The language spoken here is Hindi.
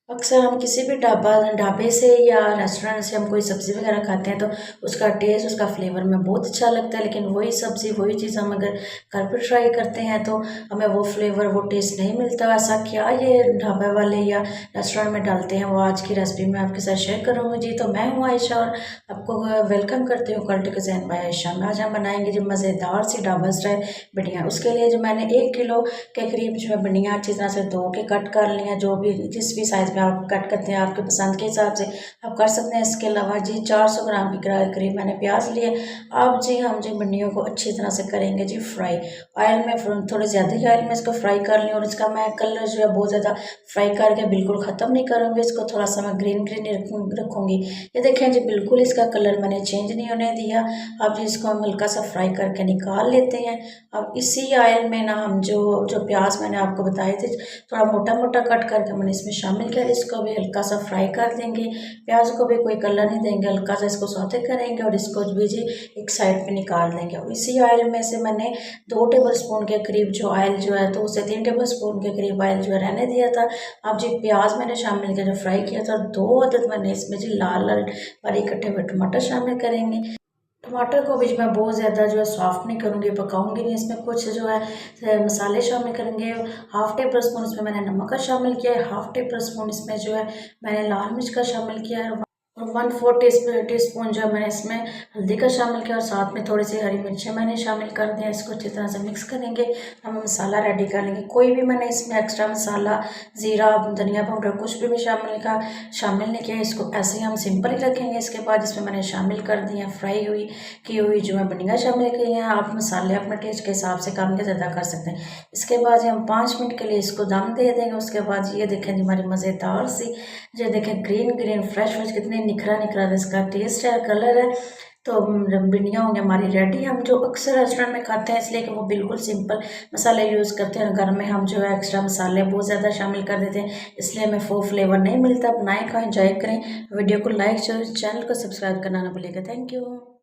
अक्सर हम किसी भी ढाबे से या रेस्टोरेंट से हम कोई सब्ज़ी वगैरह खाते हैं तो उसका टेस्ट, उसका फ्लेवर में बहुत अच्छा लगता है। लेकिन वही सब्ज़ी, वही चीज़ हम अगर घर पर ट्राई करते हैं तो हमें वो फ्लेवर, वो टेस्ट नहीं मिलता। ऐसा क्या ये ढाबे वाले या रेस्टोरेंट में डालते हैं, वो आज की रेसिपी मैं आपके साथ शेयर करूँगी जी। तो मैं हूँ आयशा और आपको वेलकम करती हूँ कुल्ट कुज़ीन बाय आयशा में। आज हम बनाएंगे जो मज़ेदार सी ढाबा स्टाइल भिंडियाँ। उसके लिए जो मैंने 1 किलो के करीब जो है भिंडियाँ अच्छी तरह से धो के कट कर ली हैं। जो भी जिस भी साइज़ में आप कट करते हैं आपके पसंद के हिसाब से आप कर सकते हैं। इसके अलावा जी 400 ग्राम के करीब मैंने प्याज लिए। अब जी हम जी भिंडियों को अच्छी तरह से करेंगे जी फ्राई। ऑयल में थोड़े ज़्यादा ही ऑयल में इसको फ्राई कर लें और इसका मैं कलर जो है बहुत ज़्यादा फ्राई करके बिल्कुल ख़त्म नहीं करूँगी। इसको थोड़ा सा मैं ग्रीन ग्रीन रखूँगी। ये देखें जी बिल्कुल इसका कलर मैंने चेंज नहीं होने दिया। अब जी इसको हम हल्का सा फ्राई करके निकाल लेते हैं। अब इसी ऑयल में ना हम जो जो प्याज मैंने आपको बताए थे थोड़ा मोटा मोटा कट करके मैंने इसमें शामिल किया। इसको भी हल्का सा फ्राई कर देंगे। प्याज को भी कोई कलर नहीं देंगे, हल्का सा इसको सौते करेंगे और इसको भी जी एक साइड पे निकाल देंगे। और इसी ऑयल में से मैंने 2 टेबल स्पून के करीब जो ऑयल जो है 2 से 3 टेबल स्पून के करीब ऑयल जो है रहने दिया था। अब जी प्याज मैंने शामिल किया, जो फ्राई किया था 2 अदद मैंने इसमें जी लाल लाल बारीक कटे हुए टमाटर शामिल करेंगे। टमाटर को भी मैं बहुत ज़्यादा जो है सॉफ्ट नहीं करूँगी, पकाऊंगी नहीं। इसमें कुछ जो है मसाले शामिल करेंगे। हाफ टेबल स्पून इसमें मैंने नमक का शामिल किया है, हाफ टेबल स्पून इसमें जो है मैंने लाल मिर्च का शामिल किया है और 1/4 टीस्पून जो है मैंने इसमें हल्दी का शामिल किया और साथ में थोड़ी सी हरी मिर्चें मैंने शामिल कर दिया। इसको अच्छी तरह से मिक्स करेंगे। हम मसाला रेडी कर लेंगे। कोई भी मैंने इसमें एक्स्ट्रा मसाला, ज़ीरा, धनिया पाउडर कुछ भी शामिल नहीं किया। इसको ऐसे ही हम सिंपल ही रखेंगे। इसके बाद इसमें मैंने शामिल कर दी है फ्राई हुई की हुई जो है भिंडियाँ शामिल की हैं। आप मसाले अपने टेस्ट के हिसाब से कम या ज़्यादा कर सकते हैं। इसके बाद हम 5 मिनट के लिए इसको दम दे देंगे। उसके बाद ये देखें जी हमारी मज़ेदार सी जो देखें ग्रीन ग्रीन फ्रेश फ्रेश कितने निखरा निखरा इसका टेस्ट है, कलर है। तो भिंडियाँ होंगी हमारी रेडी। हम जो अक्सर रेस्टोरेंट में खाते हैं इसलिए कि वो बिल्कुल सिंपल मसाले यूज़ करते हैं। घर में हम जो है एक्स्ट्रा मसाले बहुत ज़्यादा शामिल कर देते हैं, इसलिए हमें वो फ्लेवर नहीं मिलता। बनाएं, खाएं, एंजॉय करें। वीडियो को लाइक, चैनल को सब्सक्राइब करना ना भूलिएगा। Thank you.